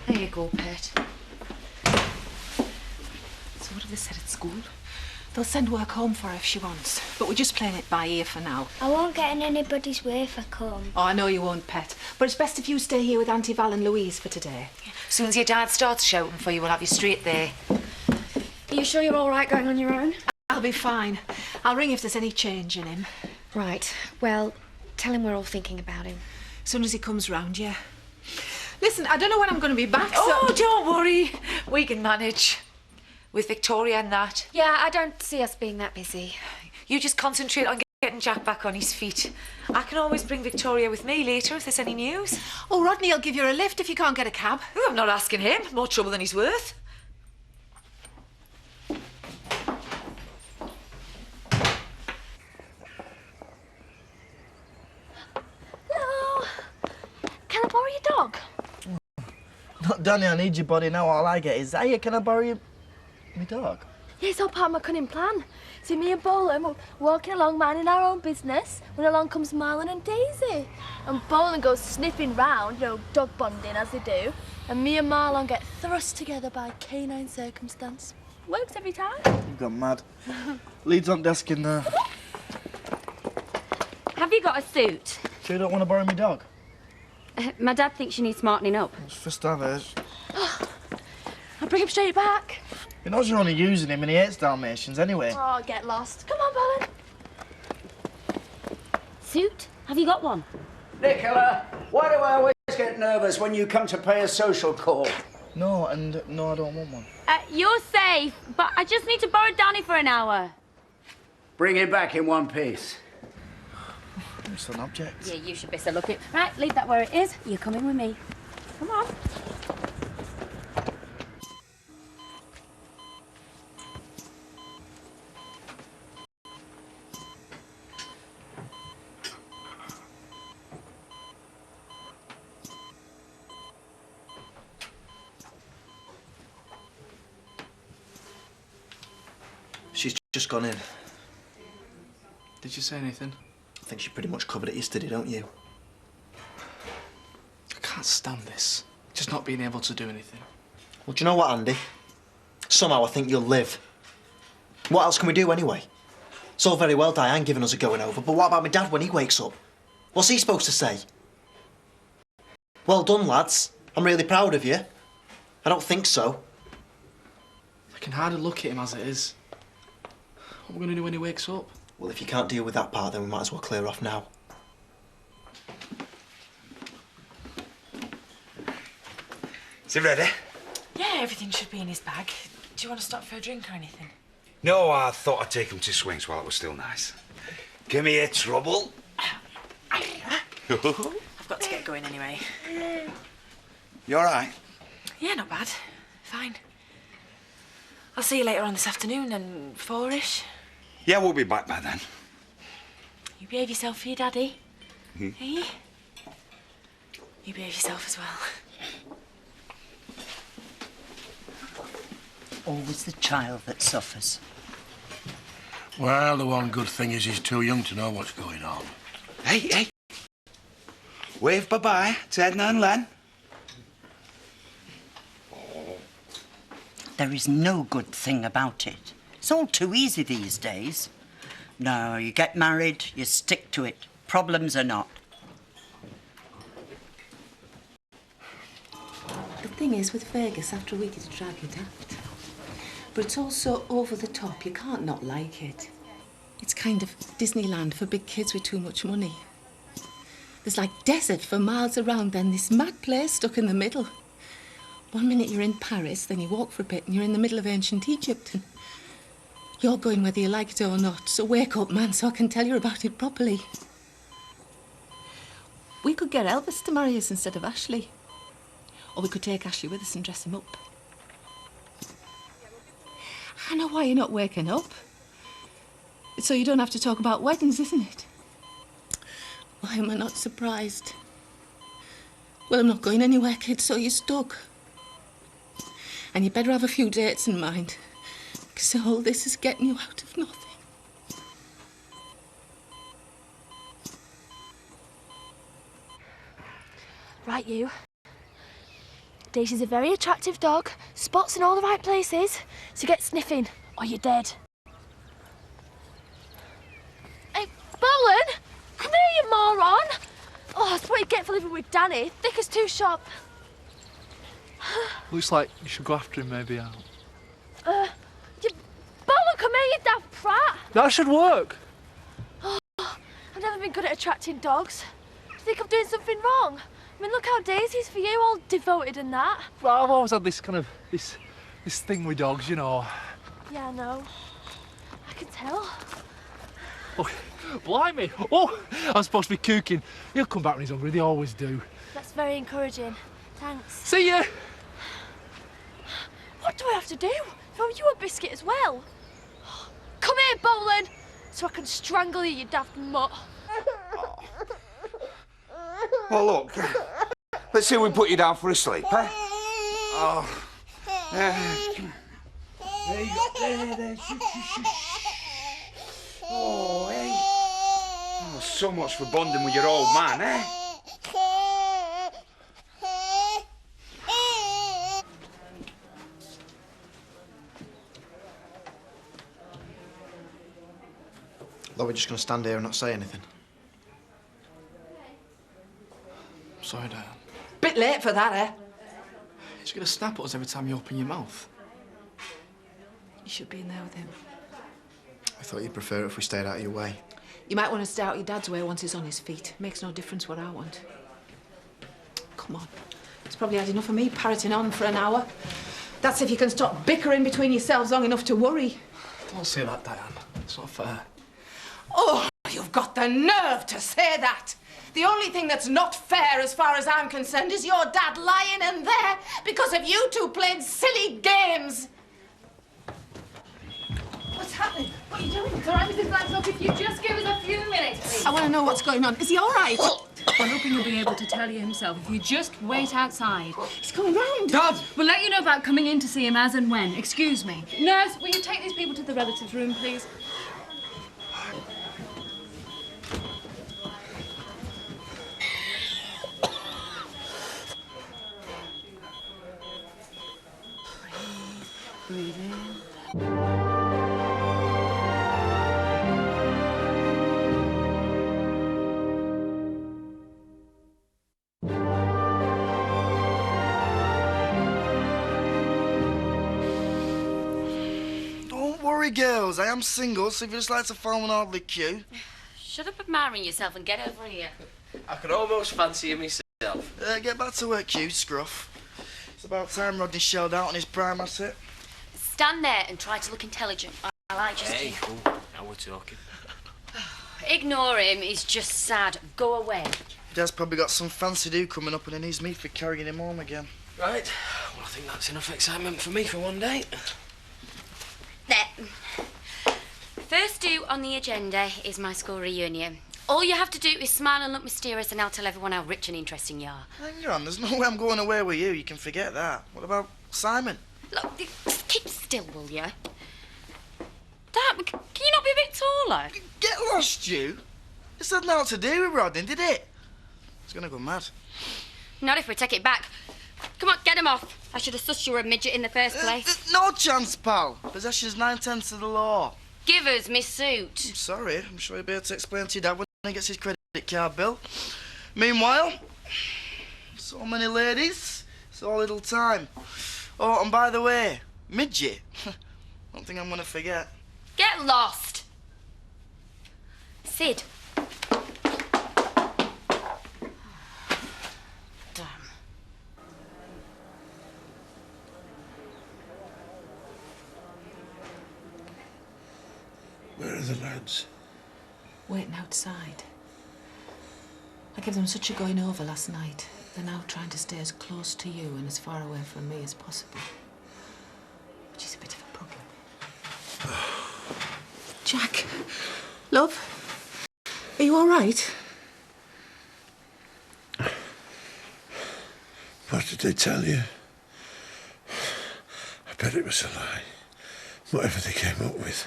There you go, Pet. So what have they said at school? They'll send work home for her if she wants, but we're just playing it by ear for now. I won't get in anybody's way if I come. Oh, I know you won't, Pet, but it's best if you stay here with Auntie Val and Louise for today. As soon as your dad starts shouting for you, we'll have you straight there. Are you sure you're all right going on your own? I'll be fine. I'll ring if there's any change in him. Right. Well, tell him we're all thinking about him. As soon as he comes round, yeah. Listen, I don't know when I'm going to be back, so... Oh, don't worry. We can manage. With Victoria and that. Yeah, I don't see us being that busy. You just concentrate on getting Jack back on his feet. I can always bring Victoria with me later if there's any news. Oh, Rodney will give you a lift if you can't get a cab. Oh, I'm not asking him. More trouble than he's worth. Hello. Can I borrow your dog? Not Danny, I need your body now. All I get is, hey, can I borrow your... my dog? Yeah, it's all part of my cunning plan. See, me and Bolan were walking along minding our own business when along comes Marlon and Daisy. And Bolan goes sniffing round, you know, dog bonding as they do. And me and Marlon get thrust together by canine circumstance. Works every time. You've gone mad. Leads on desk in there. Have you got a suit? So you don't want to borrow my dog? My dad thinks you need smartening up. It's for starters. I'll bring him straight back. He knows you're only using him and he hates Dalmatians anyway. Oh, get lost. Come on, Bolan. Suit? Have you got one? Nicola, why do I always get nervous when you come to pay a social call? No, and no, I don't want one. You're safe, but I just need to borrow Danny for an hour. Bring him back in one piece. It's an object. Yeah, you should be so lucky. Right, leave that where it is. You're coming with me. Come on. She's just gone in. Did you say anything? I think she pretty much covered it yesterday, don't you? I can't stand this. Just not being able to do anything. Well, do you know what, Andy? Somehow I think you'll live. What else can we do anyway? It's all very well Diane giving us a going over, but what about my dad when he wakes up? What's he supposed to say? Well done, lads. I'm really proud of you. I don't think so. I can hardly look at him as it is. What are we going to do when he wakes up? Well, if you can't deal with that part, then we might as well clear off now. Is he ready? Yeah, everything should be in his bag. Do you want to stop for a drink or anything? No, I thought I'd take him to swings while it was still nice. Give me a trouble. I've got to get going anyway. You all right? Yeah, not bad. Fine. I'll see you later on this afternoon and 4-ish. Yeah, we'll be back by then. You behave yourself for your daddy. Hey? You behave yourself as well. Always the child that suffers. Well, the one good thing is he's too young to know what's going on. Hey, hey. Wave bye-bye to Edna and Len. There is no good thing about it. It's all too easy these days. No, you get married, you stick to it. Problems are not. The thing is, with Vegas, after a week it'll drive you daft. But it's all so over the top, you can't not like it. It's kind of Disneyland for big kids with too much money. There's like desert for miles around, then this mad place stuck in the middle. One minute you're in Paris, then you walk for a bit and you're in the middle of ancient Egypt. And you're going whether you like it or not, so wake up, man, so I can tell you about it properly. We could get Elvis to marry us instead of Ashley. Or we could take Ashley with us and dress him up. I know why you're not waking up. So you don't have to talk about weddings, isn't it? Why am I not surprised? Well, I'm not going anywhere, kid, so you're stuck. And you better have a few dates in mind, because all this is getting you out of nothing. Right, you. Daisy's a very attractive dog, spots in all the right places, so get sniffing, or you're dead. Hey, Bolan! Come here, you moron! Oh, that's what you get for living with Danny. Thick as two shop. Looks like you should go after him, maybe, Al. Bolan, come here, you daft prat! That should work. Oh, I've never been good at attracting dogs. Do you think I'm doing something wrong? I mean, look how Daisy's for you, all devoted and that. Well, I've always had this kind of, this thing with dogs, you know. Yeah, I know. I can tell. Oh, blimey. Oh, I'm supposed to be cooking. He'll come back when he's hungry, they always do. That's very encouraging. Thanks. See ya! What do I have to do? Throw you a biscuit as well? Come here, Bolan, so I can strangle you, you daft mutt. Well, look, let's see if we put you down for a sleep, eh? Oh. There you go. There. Oh, hey. Oh, so much for bonding with your old man, eh? Are we just going to stand here and not say anything? Sorry, Diane. Bit late for that, eh? He's going to snap at us every time you open your mouth. You should be in there with him. I thought you'd prefer it if we stayed out of your way. You might want to stay out your dad's way once he's on his feet. Makes no difference what I want. Come on. It's probably had enough of me parroting on for an hour. That's if you can stop bickering between yourselves long enough to worry. Don't say that, Diane. It's not fair. Oh, you've got the nerve to say that. The only thing that's not fair, as far as I'm concerned, is your dad lying in there because of you two playing silly games. What's happening? What are you doing? It's all right, Mrs. Blackstock, if you just give us a few minutes, please. I want to know what's going on. Is he all right? We're hoping he'll be able to tell you himself if you just wait outside. He's coming round. Dad! We'll let you know about coming in to see him as and when. Excuse me. Nurse, will you take these people to the relatives' room, please? Breathe in. Don't worry, girls. I am single, so if you just like to follow an orderly queue. Shut up admiring yourself and get over here. I could almost fancy it myself. Get back to work, you scruff. It's about time Rodney shelled out on his prime asset. Stand there and try to look intelligent. I like just Hey, to... cool. Now we're talking. Ignore him, he's just sad. Go away. Dad's probably got some fancy do coming up and he needs me for carrying him home again. Right. Well, I think that's enough excitement for me for one day. There. First due on the agenda is my school reunion. All you have to do is smile and look mysterious and I'll tell everyone how rich and interesting you are. Hang on, there's no way I'm going away with you. You can forget that. What about Simon? Look, just keep still, will you? Dad, can you not be a bit taller? Get lost, you. This had nothing to do with Rodney, did it? He's gonna go mad. Not if we take it back. Come on, get him off. I should have sussed you were a midget in the first place. No chance, pal. Possession's 9/10 of the law. Give us me suit. I'm sorry. I'm sure he'll be able to explain to your dad when he gets his credit card bill. Meanwhile, so many ladies, so little time. Oh, and by the way, midget. Don't think I'm gonna forget. Get lost. Sid. Damn. Where are the lads? Waiting outside. I gave them such a going over last night. They're now trying to stay as close to you and as far away from me as possible. Which is a bit of a problem. Jack, love, are you all right? What did they tell you? I bet it was a lie. Whatever they came up with.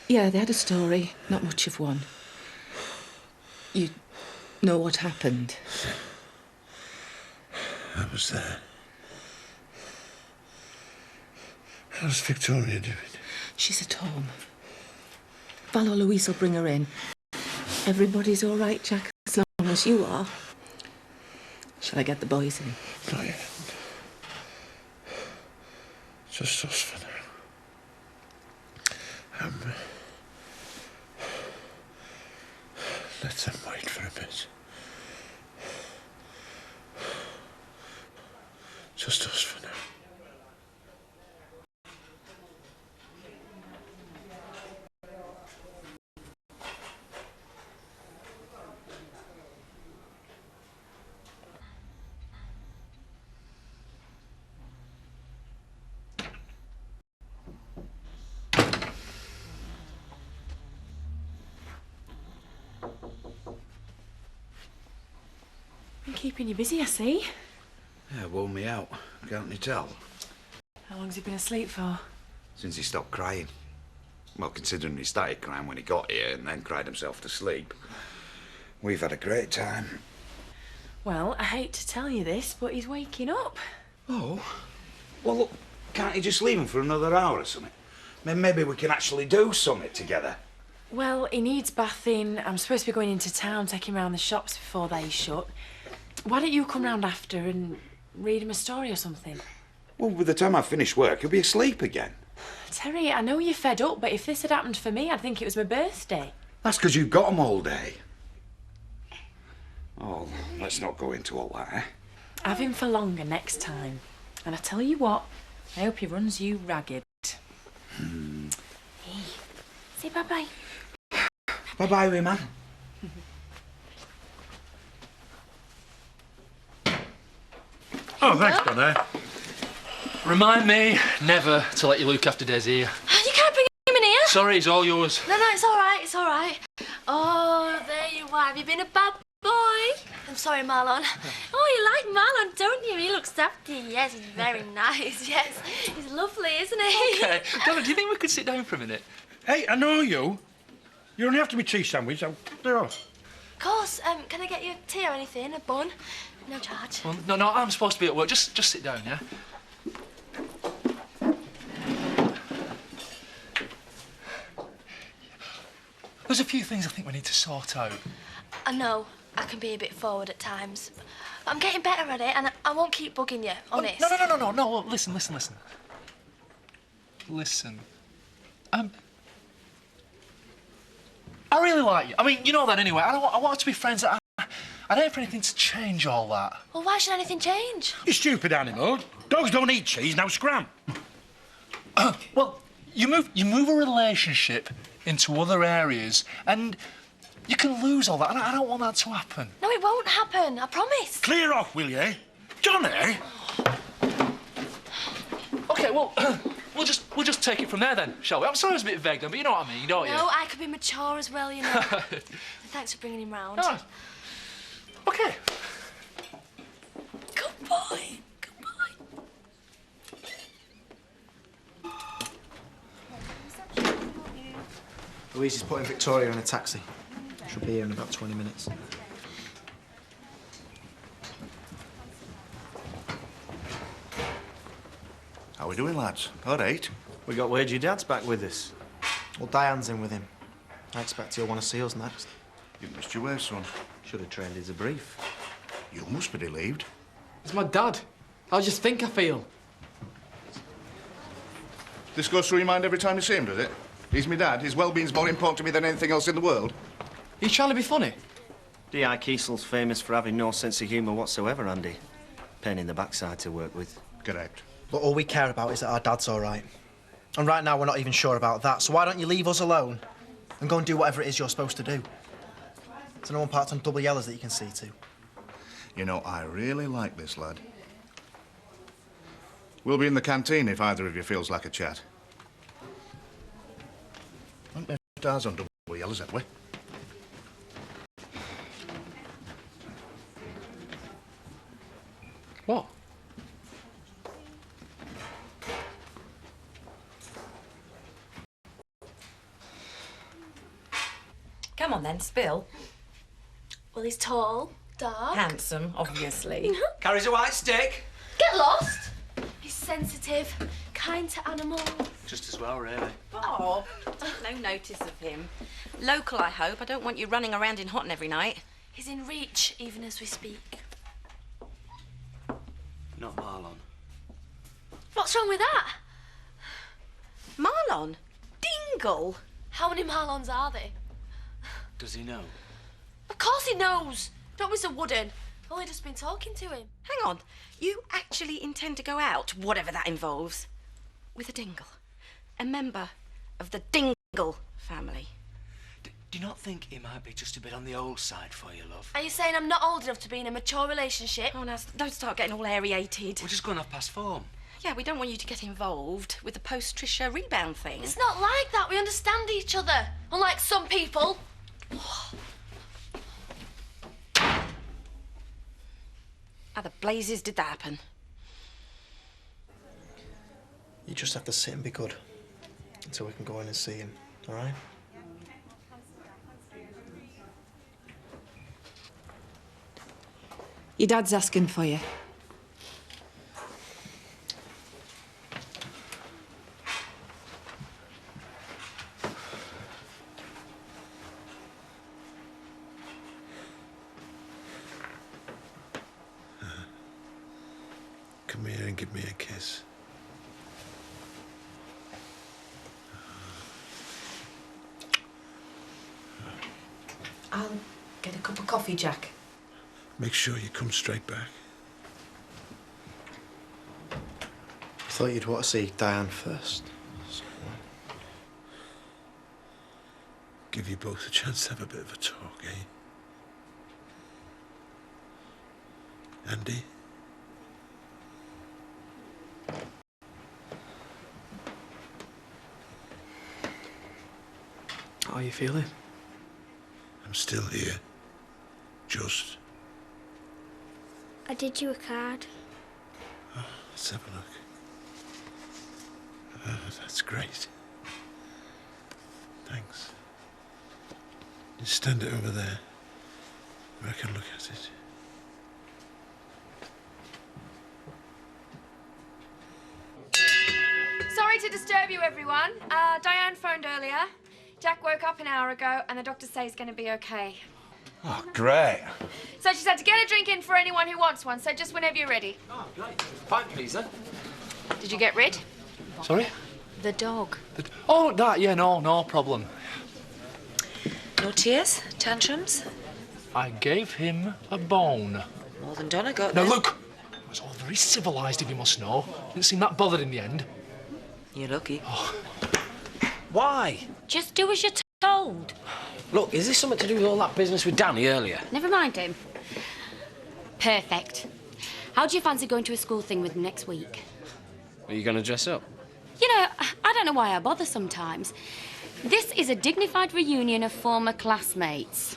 Yeah, they had a story, not much of one. You know what happened? I was there. How's Victoria doing? She's at home. Val or Louise will bring her in. Everybody's all right, Jack, as long as you are. Shall I get the boys in? Not yet. Just us for now. Let them wait for a bit. Just us for now. I'm keeping you busy, I see. Yeah, wore me out. Can't you tell? How long's he been asleep for? Since he stopped crying. Well, considering he started crying when he got here and then cried himself to sleep. We've had a great time. Well, I hate to tell you this, but he's waking up. Oh? Well, look, can't you just leave him for another hour or something? Maybe we can actually do something together. Well, he needs bathing. I'm supposed to be going into town, taking him around the shops before they shut. Why don't you come round after and read him a story or something? Well, by the time I finish work, he'll be asleep again. Terry, I know you're fed up, but if this had happened for me, I'd think it was my birthday. That's because you've got him all day. Oh, let's not go into all that, eh? Have him for longer next time. And I tell you what, I hope he runs you ragged. Hey, say bye-bye. Bye-bye, wee man. Oh, thanks, Donna. Remind me never to let you look after Des here. You can't bring him in here. Sorry, it's all yours. No, it's all right, it's all right. Oh, there you are. Have you been a bad boy? I'm sorry, Marlon. Oh, you like Marlon, don't you? He looks after you. Yes, he's very nice, yes. He's lovely, isn't he? Okay. Donna, do you think we could sit down for a minute? Hey, I know you. You only have to be tea sandwich. They're off. Of course. Can I get you tea or anything? A bun? No charge. Well, no, I'm supposed to be at work. Just sit down, yeah? There's a few things I think we need to sort out. I know I can be a bit forward at times. But I'm getting better at it, and I won't keep bugging you, honest. No, listen. Listen. I really like you. I mean, you know that anyway. I want us to be friends. I don't hate for anything to change all that. Well, why should anything change? You stupid animal. Dogs don't eat cheese, now scram. Well, you move a relationship into other areas and you can lose all that. And I don't want that to happen. No, it won't happen. I promise. Clear off, will you? Johnny? OK, well, we'll just take it from there then, shall we? I'm sorry it's a bit vague then, but you know what I mean, don't you? No, I could be mature as well, you know. Thanks for bringing him round. Oh. OK. Good boy. Good boy. Louise is putting Victoria in a taxi. She'll be here in about 20 minutes. How we doing, lads? All right. We got word your dad's back with us. Well, Diane's in with him. I expect he'll want to see us next. You missed your way, son. Should have trained as a brief. You must be relieved. It's my dad. How do you think I feel? This goes through your mind every time you see him, does it? He's my dad. His well-being's more important to me than anything else in the world. Are you trying to be funny? D.I. Kiesel's famous for having no sense of humour whatsoever, Andy. Pain in the backside to work with. Correct. But all we care about is that our dad's all right. And right now, we're not even sure about that, so why don't you leave us alone and go and do whatever it is you're supposed to do? So no one parked on double yellows that you can see to. You know, I really like this lad. We'll be in the canteen if either of you feels like a chat. ours on double yellows, have we? What? Come on then, spill. Well, he's tall, dark. Handsome, obviously. Carries a white stick. Get lost! He's sensitive, kind to animals. Just as well, really. Oh, take no notice of him. Local, I hope. I don't want you running around in Houghton every night. He's in reach, even as we speak. Not Marlon. What's wrong with that? Marlon? Dingle? How many Marlons are there? Does he know? Of course he knows. Don't be so wooden. I've only just been talking to him. Hang on. You actually intend to go out, whatever that involves, with a dingle? A member of the Dingle family? Do you not think he might be just a bit on the old side for you, love? Are you saying I'm not old enough to be in a mature relationship? Oh, now, don't start getting all aerated. We're just going off past form. Yeah, we don't want you to get involved with the post-Trisha rebound thing. It's not like that. We understand each other. Unlike some people. How the blazes did that happen? You just have to sit and be good until we can go in and see him, all right? Your dad's asking for you. Come here and give me a kiss. I'll get a cup of coffee, Jack. Make sure you come straight back. I thought you'd want to see Diane first. Give you both a chance to have a bit of a talk, eh? Andy? How are you feeling? I'm still here. Just. I did you a card. Oh, let's have a look. That's great. Thanks. Just stand it over there, where I can look at it. Sorry to disturb you, everyone. Diane phoned earlier. Jack woke up an hour ago and the doctor says he's going to be okay. Oh, great. So she said to get a drink in for anyone who wants one, so just whenever you're ready. Oh, great. Pint, please, then. Did you get rid? Sorry? The dog. Oh, that, yeah, no problem. No tears? Tantrums? I gave him a bone. More than Donna got Now, then. look! It was all very civilised, if you must know. Didn't seem that bothered in the end. You're lucky. Oh. Why? Just do as you're told. Look, is this something to do with all that business with Danny earlier? Never mind him. Perfect. How do you fancy going to a school thing with him next week? Are you going to dress up? You know, I don't know why I bother sometimes. This is a dignified reunion of former classmates.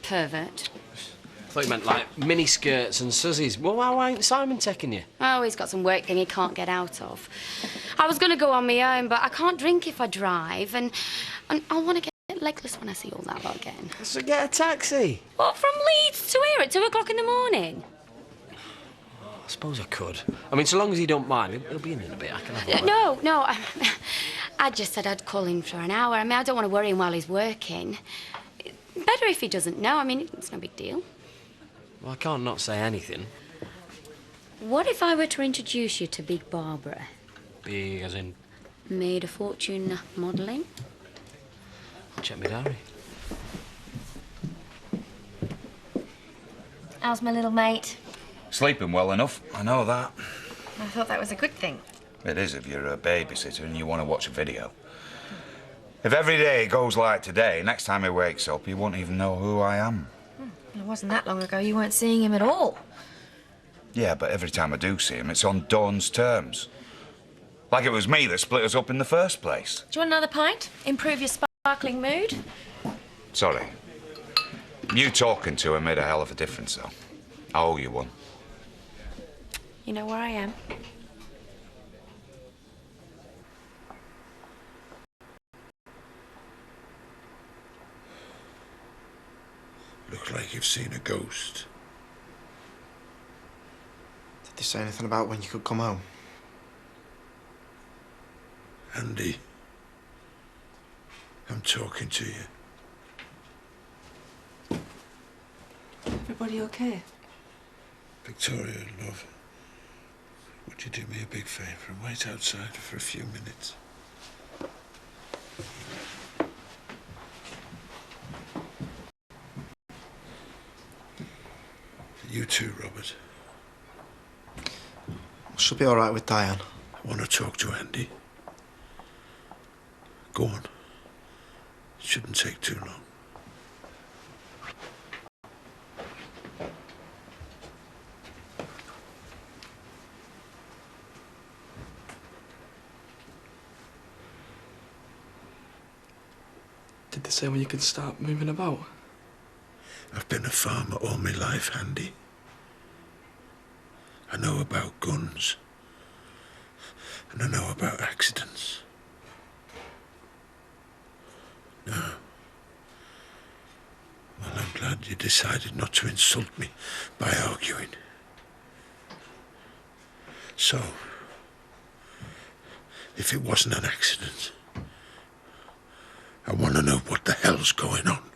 Pervert. I thought you meant, like, mini-skirts and suzzies. Well, why ain't Simon taking you? Oh, he's got some work thing he can't get out of. I was going to go on my own, but I can't drink if I drive, and I want to get legless when I see all that lot again. So get a taxi. What, from Leeds to here at 2 o'clock in the morning? I suppose I could. I mean, so long as you don't mind, he'll be in a bit. I can have a word. No, I just said I'd call in for an hour. I mean, I don't want to worry him while he's working. Better if he doesn't know. I mean, it's no big deal. Well, I can't not say anything. What if I were to introduce you to Big Barbara? Big as in... Made a fortune modelling? I'll check my diary. How's my little mate? Sleeping well enough, I know that. I thought that was a good thing. It is if you're a babysitter and you want to watch a video. If every day goes like today, next time he wakes up, he won't even know who I am. It wasn't that long ago you weren't seeing him at all. Yeah, but every time I do see him, it's on Dawn's terms. Like it was me that split us up in the first place. Do you want another pint? Improve your spine sparkling mood. Sorry. You talking to her made a hell of a difference, though. I owe you one. You know where I am. Look like you've seen a ghost. Did they say anything about when you could come home? Andy, I'm talking to you. Everybody okay? Victoria, love, would you do me a big favour and wait outside for a few minutes? You too, Robert. She'll be all right with Diane. I want to talk to Andy. Go on. It shouldn't take too long. Did they say when you could start moving about? I've been a farmer all my life, Andy. I know about guns. And I know about accidents. No. Well, I'm glad you decided not to insult me by arguing. So, if it wasn't an accident, I want to know what the hell's going on.